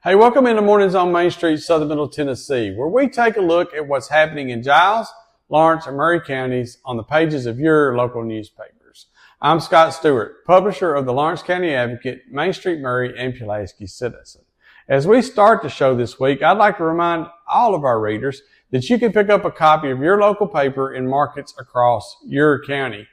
Hey, welcome into Mornings on Main Street, Southern Middle Tennessee, where we take a look at what's happening in Giles, Lawrence, and Maury counties on the pages of your local newspapers. I'm Scott Stewart, publisher of the Lawrence County Advocate, Main Street Maury, and Pulaski Citizen. As we start the show this week, I'd like to remind all of our readers that you can pick up a copy of your local paper in markets across your county.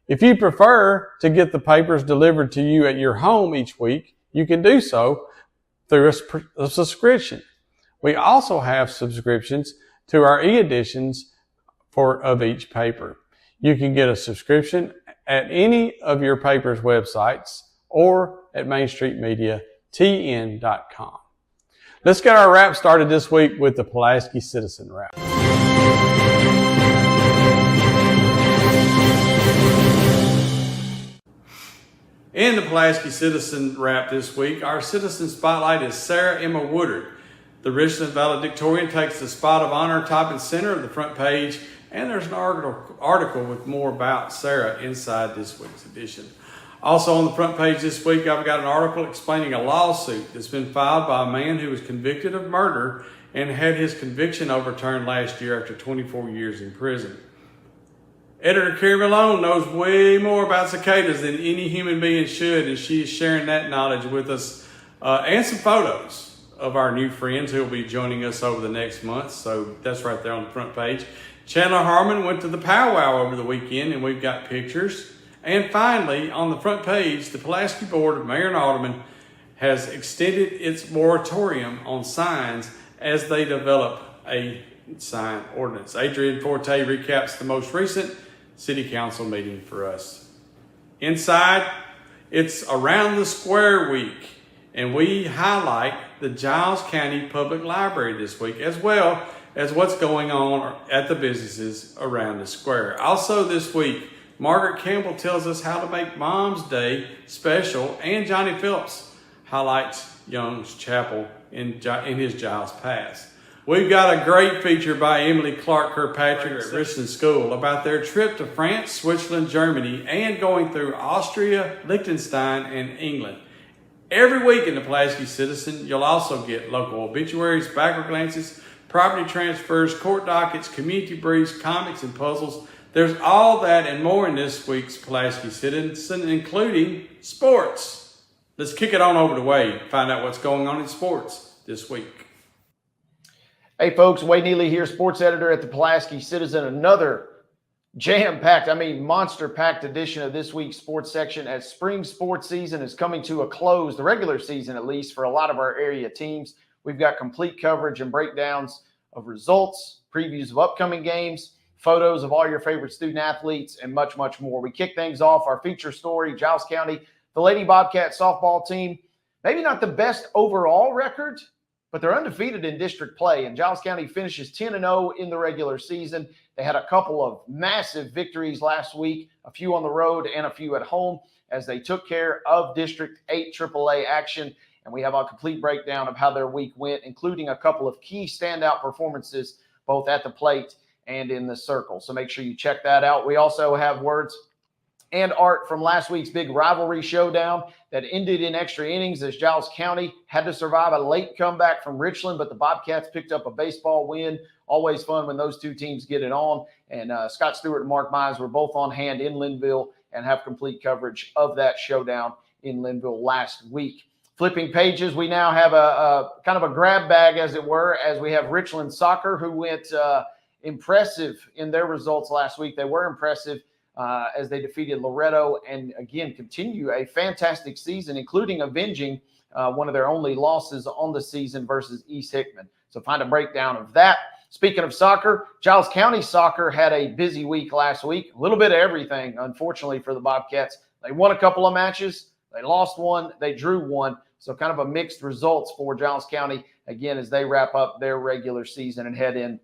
If you prefer to get the papers delivered to you at your home each week, you can do so through a subscription. We also have subscriptions to our e-editions of each paper. You can get a subscription at any of your paper's websites or at mainstreetmediatn.com. Let's get our wrap started this week with the Pulaski Citizen wrap. In the Pulaski Citizen wrap this week, our citizen spotlight is Sarah Emma Woodard. The Richland valedictorian takes the spot of honor top and center of the front page, and there's an article with more about Sarah inside this week's edition. Also on the front page this week, I've got an article explaining a lawsuit that's been filed by a man who was convicted of murder and had his conviction overturned last year after 24 years in prison. Editor Carrie Malone knows way more about cicadas than any human being should, and she is sharing that knowledge with us and some photos of our new friends who will be joining us over the next month. So that's right there on the front page. Chandler Harmon went to the powwow over the weekend, and we've got pictures. And finally, on the front page, the Pulaski Board of Mayor and Aldermen has extended its moratorium on signs as they develop a sign ordinance. Adrian Forte recaps the most recent City Council meeting for us. Inside, it's Around the Square Week, and we highlight the Giles County Public Library this week, as well as what's going on at the businesses around the square. Also this week, Margaret Campbell tells us how to make Mom's Day special, and Johnny Phillips highlights Young's Chapel in his Giles Pass. We've got a great feature by Emily Clark Kirkpatrick at Richland School about their trip to France, Switzerland, Germany, and going through Austria, Liechtenstein, and England. Every week in the Pulaski Citizen, you'll also get local obituaries, backward glances, property transfers, court dockets, community briefs, comics, and puzzles. There's all that and more in this week's Pulaski Citizen, including sports. Let's kick it on over to Wade, find out what's going on in sports this week. Hey folks, Wade Neely here, sports editor at the Pulaski Citizen. Another jam-packed, monster-packed edition of this week's sports section as spring sports season is coming to a close, the regular season at least, for a lot of our area teams. We've got complete coverage and breakdowns of results, previews of upcoming games, photos of all your favorite student athletes, and much, much more. We kick things off, our feature story, Giles County, the Lady Bobcat softball team. Maybe not the best overall record, but they're undefeated in district play, and Giles County finishes 10-0 in the regular season. They had a couple of massive victories last week, a few on the road and a few at home, as they took care of District 8 AAA action. And we have a complete breakdown of how their week went, including a couple of key standout performances, both at the plate and in the circle. So make sure you check that out. We also have words and art from last week's big rivalry showdown that ended in extra innings as Giles County had to survive a late comeback from Richland, but the Bobcats picked up a baseball win. Always fun when those two teams get it on. And Scott Stewart and Mark Mize were both on hand in Linville and have complete coverage of that showdown in Linville last week. Flipping pages, we now have a kind of a grab bag, as it were, as we have Richland Soccer, who went impressive in their results last week. They were impressive as they defeated Loretto and, again, continue a fantastic season, including avenging one of their only losses on the season versus East Hickman. So find a breakdown of that. Speaking of soccer, Giles County soccer had a busy week last week. A little bit of everything, unfortunately, for the Bobcats. They won a couple of matches. They lost one. They drew one. So kind of a mixed results for Giles County, again, as they wrap up their regular season and head in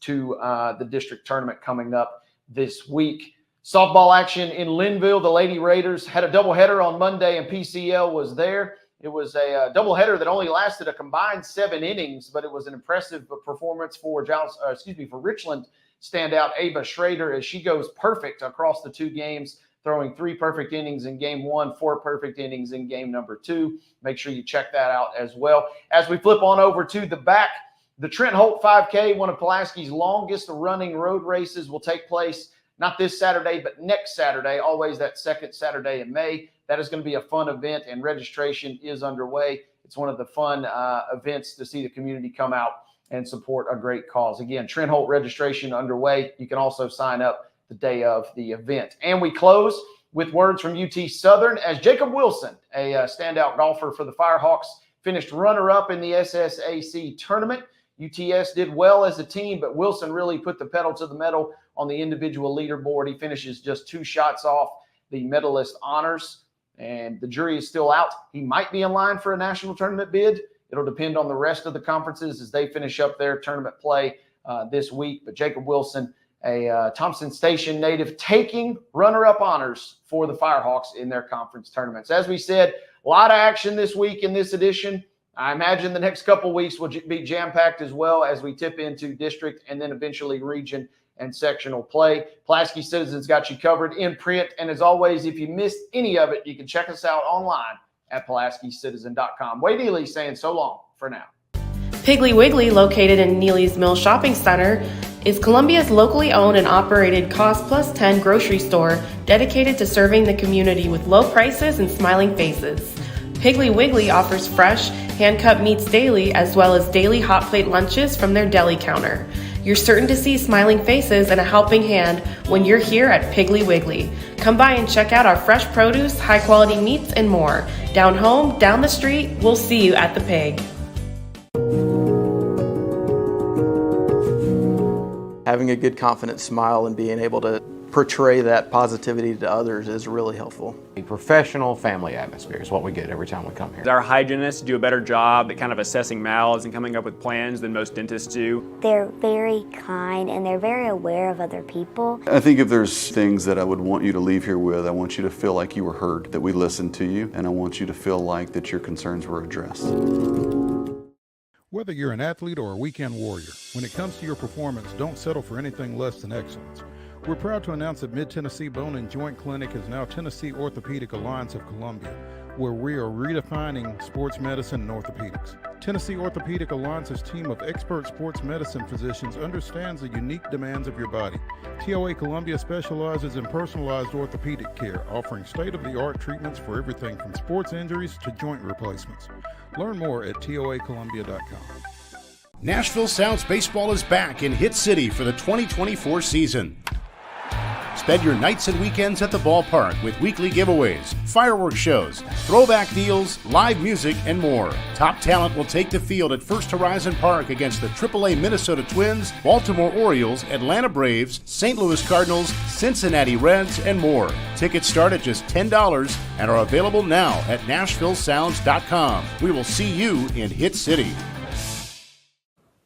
to the district tournament coming up this week. Softball action in Linville. The Lady Raiders had a doubleheader on Monday, and PCL was there. It was a doubleheader that only lasted a combined 7 innings, but it was an impressive performance for Richland standout Ava Schrader, as she goes perfect across the 2 games. throwing 3 perfect innings in game 1, 4 perfect innings in game number 2. Make sure you check that out as well. As we flip on over to the back, the Trent Holt 5K, one of Pulaski's longest running road races, will take place not this Saturday, but next Saturday, always that second Saturday in May. That is going to be a fun event, and registration is underway. It's one of the fun events to see the community come out and support a great cause. Again, Trent Holt registration underway. You can also sign up the day of the event. And we close with words from UT Southern as Jacob Wilson, a standout golfer for the Firehawks, finished runner-up in the SSAC tournament. UTS did well as a team, but Wilson really put the pedal to the metal on the individual leaderboard. He finishes just 2 shots off the medalist honors, and the jury is still out. He might be in line for a national tournament bid. It'll depend on the rest of the conferences as they finish up their tournament play this week. But Jacob Wilson, a Thompson Station native, taking runner-up honors for the Firehawks in their conference tournaments. As we said, a lot of action this week in this edition. I imagine the next couple weeks will be jam-packed as well as we tip into district and then eventually region and sectional play. Pulaski Citizens got you covered in print. And as always, if you missed any of it, you can check us out online at PulaskiCitizen.com. Wade Neely saying so long for now. Piggly Wiggly, located in Neely's Mill Shopping Center, is Columbia's locally owned and operated Cost Plus 10 grocery store dedicated to serving the community with low prices and smiling faces. Piggly Wiggly offers fresh, hand-cut meats daily as well as daily hot plate lunches from their deli counter. You're certain to see smiling faces and a helping hand when you're here at Piggly Wiggly. Come by and check out our fresh produce, high-quality meats, and more. Down home, down the street, we'll see you at the Pig. Having a good, confident smile and being able to portray that positivity to others is really helpful. A professional family atmosphere is what we get every time we come here. Our hygienists do a better job at kind of assessing mouths and coming up with plans than most dentists do. They're very kind and they're very aware of other people. I think if there's things that I would want you to leave here with, I want you to feel like you were heard, that we listened to you, and I want you to feel like that your concerns were addressed. Whether you're an athlete or a weekend warrior, when it comes to your performance, don't settle for anything less than excellence. We're proud to announce that Mid-Tennessee Bone and Joint Clinic is now Tennessee Orthopedic Alliance of Columbia, where we are redefining sports medicine and orthopedics. Tennessee Orthopedic Alliance's team of expert sports medicine physicians understands the unique demands of your body. TOA Columbia specializes in personalized orthopedic care, offering state-of-the-art treatments for everything from sports injuries to joint replacements. Learn more at toacolumbia.com. Nashville Sounds Baseball is back in Hit City for the 2024 season. Spend your nights and weekends at the ballpark with weekly giveaways, fireworks shows, throwback deals, live music, and more. Top talent will take the field at First Horizon Park against the AAA Minnesota Twins, Baltimore Orioles, Atlanta Braves, St. Louis Cardinals, Cincinnati Reds, and more. Tickets start at just $10 and are available now at NashvilleSounds.com. We will see you in Hit City.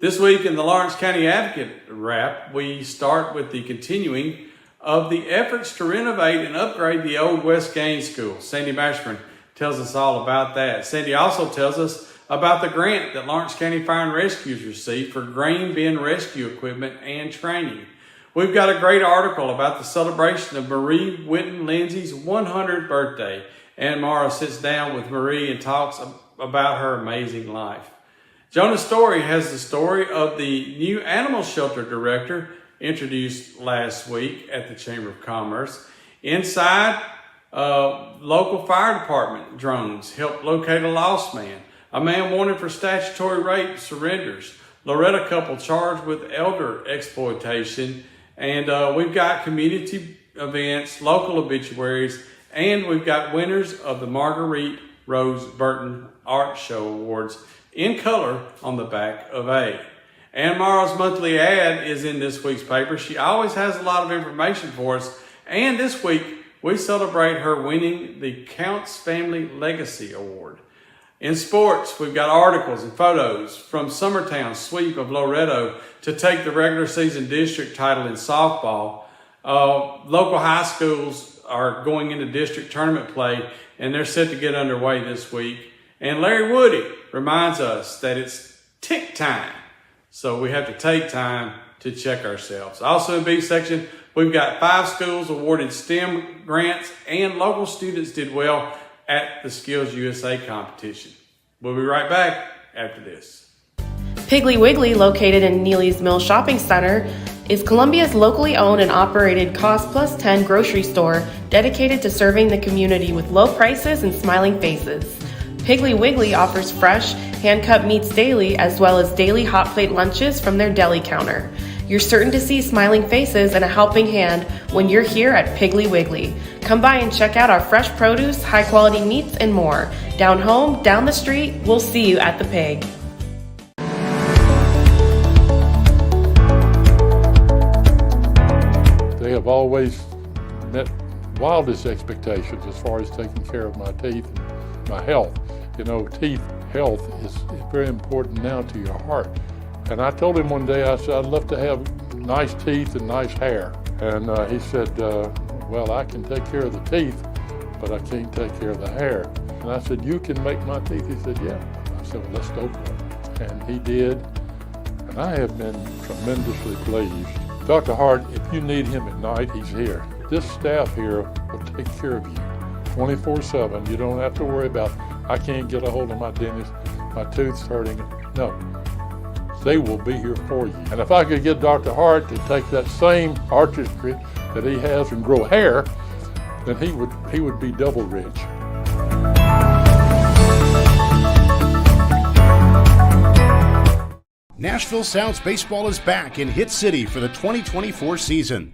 This week in the Lawrence County Advocate Wrap, we start with the continuing of the efforts to renovate and upgrade the old West Gaines School. Sandy Mashburn tells us all about that. Sandy also tells us about the grant that Lawrence County Fire and Rescue has received for grain bin rescue equipment and training. We've got a great article about the celebration of Marie Witten Lindsay's 100th birthday. Ann Morrow sits down with Marie and talks about her amazing life. Jonah Story has the story of the new animal shelter director introduced last week at the Chamber of Commerce. Inside, local fire department drones helped locate a lost man. A man wanted for statutory rape surrenders. Loretta couple charged with elder exploitation. And we've got community events, local obituaries, and we've got winners of the Marguerite Rose Burton Art Show Awards in color on the back of A. Ann Morrow's monthly ad is in this week's paper. She always has a lot of information for us. And this week, we celebrate her winning the Counts Family Legacy Award. In sports, we've got articles and photos from Summertown's sweep of Loretto to take the regular season district title in softball. Local high schools are going into district tournament play, and they're set to get underway this week. And Larry Woody reminds us that it's tick time. So we have to take time to check ourselves. Also in B section, We've got 5 schools awarded STEM grants, and local students did well at the Skills USA competition. We'll be right back after this. Piggly Wiggly, located in Neely's Mill Shopping Center, is Columbia's locally owned and operated cost plus 10 grocery store dedicated to serving the community with low prices and smiling faces. Piggly Wiggly offers fresh, hand-cut meats daily, as well as daily hot plate lunches from their deli counter. You're certain to see smiling faces and a helping hand when you're here at Piggly Wiggly. Come by and check out our fresh produce, high-quality meats, and more. Down home, down the street, we'll see you at the Pig. They have always met wildest expectations as far as taking care of my teeth and my health. You know, teeth health is very important now to your heart. And I told him one day, I said, I'd love to have nice teeth and nice hair. And he said, well, I can take care of the teeth, but I can't take care of the hair. And I said, you can make my teeth? He said, yeah. I said, well, let's go for it. And he did. And I have been tremendously pleased. Dr. Hart, if you need him at night, he's here. This staff here will take care of you 24/7. You don't have to worry about, I can't get a hold of my dentist, my tooth's hurting. No. They will be here for you. And if I could get Dr. Hart to take that same artistry that he has and grow hair, then he would be double rich. Nashville Sounds Baseball is back in Hit City for the 2024 season.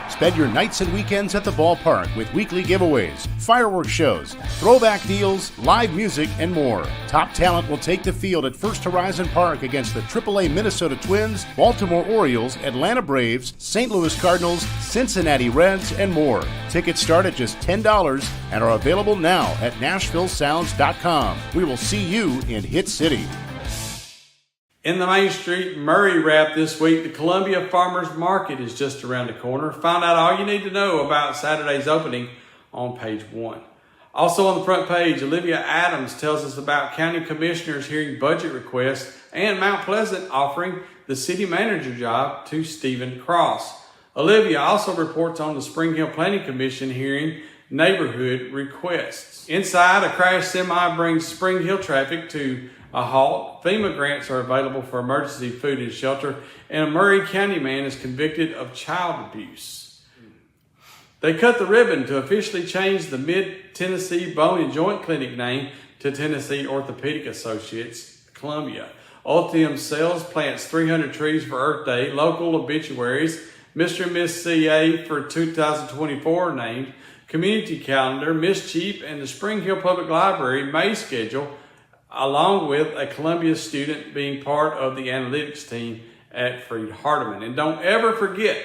Spend your nights and weekends at the ballpark with weekly giveaways, fireworks shows, throwback deals, live music, and more. Top talent will take the field at First Horizon Park against the AAA Minnesota Twins, Baltimore Orioles, Atlanta Braves, St. Louis Cardinals, Cincinnati Reds, and more. Tickets start at just $10 and are available now at NashvilleSounds.com. We will see you in Hit City. In the Main Street Maury wrap this week, the Columbia Farmers Market is just around the corner. Find out all you need to know about Saturday's opening on page 1. Also on the front page, Olivia Adams tells us about county commissioners hearing budget requests and Mount Pleasant offering the city manager job to Stephen Cross. Olivia also reports on the Spring Hill Planning Commission hearing neighborhood requests. Inside, a crashed semi brings Spring Hill traffic to a halt. FEMA grants are available for emergency food and shelter, and a Maury County man is convicted of child abuse. They cut the ribbon to officially change the Mid-Tennessee Bone and Joint Clinic name to Tennessee Orthopedic Associates, Columbia. Ultium Sales plants 300 trees for Earth Day. Local obituaries, Mr. and Miss CA for 2024 named. Community calendar, Miss Cheap and the Spring Hill Public Library May schedule, along with a Columbia student being part of the analytics team at Freed Hardeman. And don't ever forget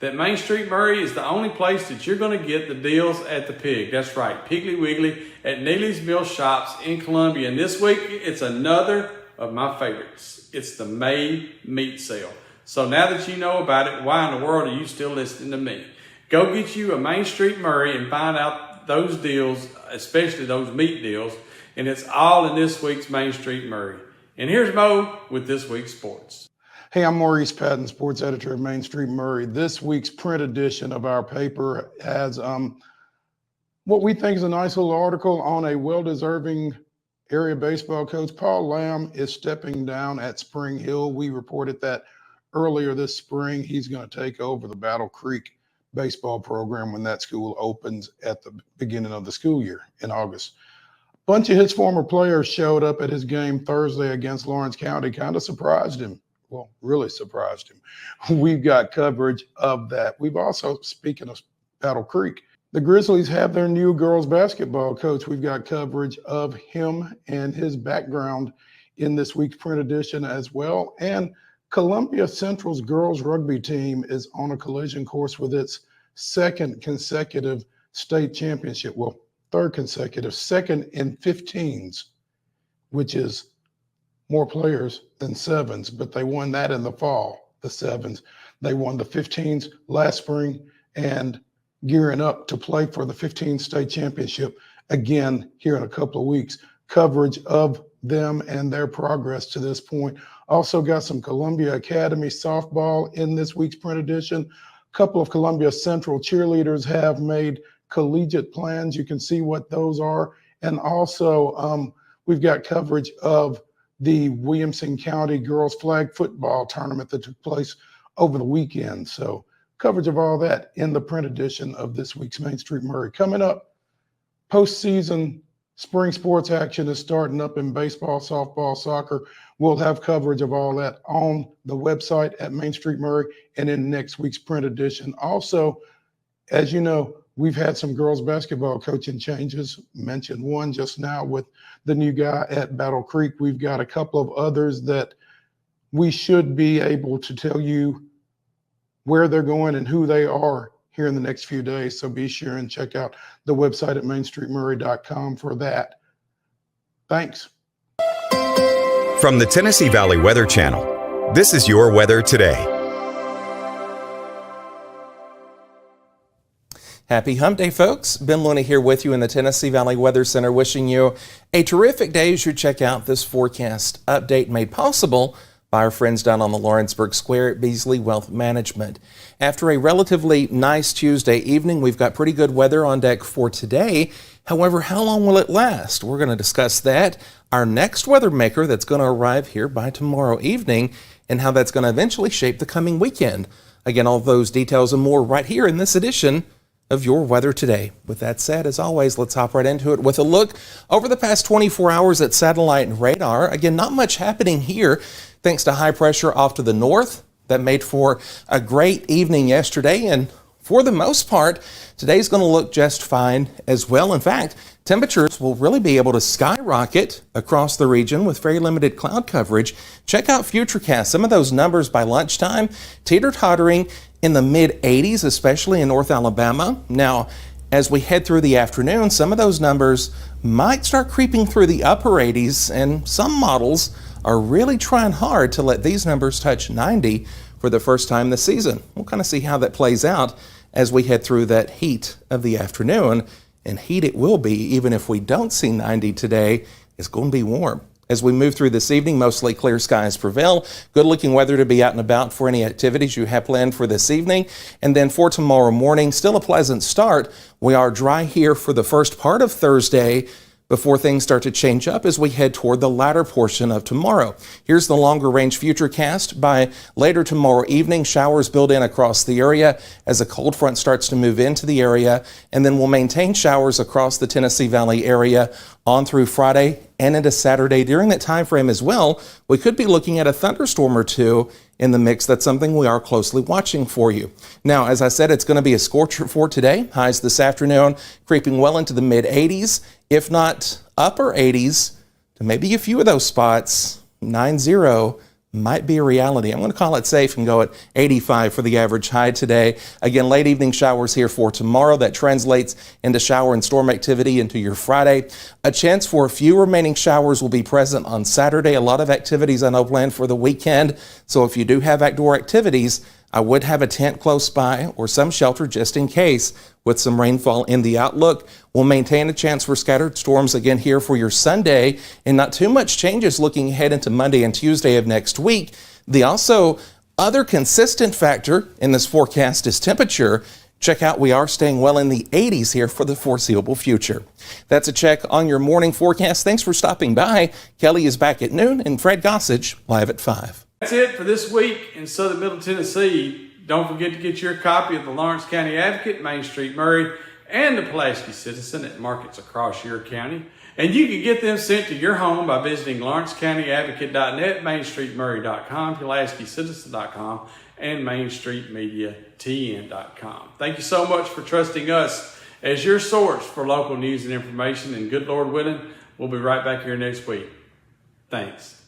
that Main Street Maury is the only place that you're going to get the deals at the Pig. That's right, Piggly Wiggly at Neely's Mill Shops in Columbia. And this week, it's another of my favorites. It's the May meat sale. So now that you know about it, why in the world are you still listening to me? Go get you a Main Street Maury and find out those deals, especially those meat deals. And it's all in this week's Main Street Maury. And here's Mo with this week's sports. Hey, I'm Maurice Patton, sports editor of Main Street Maury. This week's print edition of our paper has what we think is a nice little article on a well-deserving area baseball coach. Paul Lamb is stepping down at Spring Hill. We reported that earlier this spring. He's going to take over the Battle Creek baseball program when that school opens at the beginning of the school year in August. Bunch of his former players showed up at his game Thursday against Lawrence County. Kind of surprised him. Well, really surprised him. We've got coverage of that. We've also, speaking of Battle Creek, the Grizzlies have their new girls basketball coach. We've got coverage of him and his background in this week's print edition as well. And Columbia Central's girls rugby team is on a collision course with its second consecutive state championship. Well, third consecutive, second in 15s, which is more players than sevens, but they won that in the fall, the sevens. They won the 15s last spring and gearing up to play for the 15 state championship again here in a couple of weeks. Coverage of them and their progress to this point. Also got some Columbia Academy softball in this week's print edition. couple of Columbia Central cheerleaders have made collegiate plans. You can see what those are. And also we've got coverage of the Williamson County Girls Flag Football Tournament that took place over the weekend. So coverage of all that in the print edition of this week's Main Street Maury. Coming up, postseason spring sports action is starting up in baseball, softball, soccer. We'll have coverage of all that on the website at Main Street Maury and in next week's print edition. Also, as you know, we've had some girls basketball coaching changes. Mentioned one just now with the new guy at Battle Creek. We've got a couple of others that we should be able to tell you where they're going and who they are here in the next few days. So be sure and check out the website at mainstreetmaury.com for that. Thanks. From the Tennessee Valley Weather Channel, this is your weather today. Happy Hump Day, folks. Ben Looney here with you in the Tennessee Valley Weather Center, wishing you a terrific day as you check out this forecast update made possible by our friends down on the Lawrenceburg Square at Beasley Wealth Management. After a relatively nice Tuesday evening, we've got pretty good weather on deck for today. However, how long will it last? We're going to discuss that. Our next weather maker that's going to arrive here by tomorrow evening and how that's going to eventually shape the coming weekend. Again, all those details and more right here in this edition of Your Weather Today. With that said, as always, let's hop right into it with a look over the past 24 hours at satellite and radar. Again, not much happening here thanks to high pressure off to the north. That made for a great evening yesterday, and for the most part, today's going to look just fine as well. In fact, temperatures will really be able to skyrocket across the region with very limited cloud coverage. Check out Futurecast. Some of those numbers by lunchtime, teeter-tottering in the mid-80s, especially in North Alabama. Now, as we head through the afternoon, some of those numbers might start creeping through the upper 80s, and some models are really trying hard to let these numbers touch 90 for the first time this season. We'll kind of see how that plays out as we head through that heat of the afternoon, and heat it will be even if we don't see 90 today. It's going to be warm. As we move through this evening, mostly clear skies prevail. Good looking weather to be out and about for any activities you have planned for this evening. And then for tomorrow morning, still a pleasant start. We are dry here for the first part of Thursday before things start to change up as we head toward the latter portion of tomorrow. Here's the longer range Futurecast. By later tomorrow evening, showers build in across the area as a cold front starts to move into the area, and then we'll maintain showers across the Tennessee Valley area on through Friday and into Saturday. During that time frame as well, we could be looking at a thunderstorm or two in the mix. That's something we are closely watching for you. Now, as I said, it's going to be a scorcher for today. Highs this afternoon creeping well into the mid-80s, if not upper 80s, to maybe a few of those spots. 90 might be a reality. I'm going to call it safe and go at 85 for the average high today. Again, late evening showers here for tomorrow. That translates into shower and storm activity into your Friday. A chance for a few remaining showers will be present on Saturday. A lot of activities I know planned for the weekend. So if you do have outdoor activities, I would have a tent close by or some shelter just in case with some rainfall in the outlook. We'll maintain a chance for scattered storms again here for your Sunday, and not too much changes looking ahead into Monday and Tuesday of next week. The also other consistent factor in this forecast is temperature. Check out, we are staying well in the 80s here for the foreseeable future. That's a check on your morning forecast. Thanks for stopping by. Kelly is back at noon and Fred Gossage live at 5. That's it for this week in Southern Middle Tennessee. Don't forget to get your copy of the Lawrence County Advocate, Main Street Maury, and the Pulaski Citizen at markets across your county. And you can get them sent to your home by visiting LawrenceCountyAdvocate.net, MainStreetMaury.com, PulaskiCitizen.com, and MainStreetMediaTN.com. Thank you so much for trusting us as your source for local news and information. And good Lord willing, we'll be right back here next week. Thanks.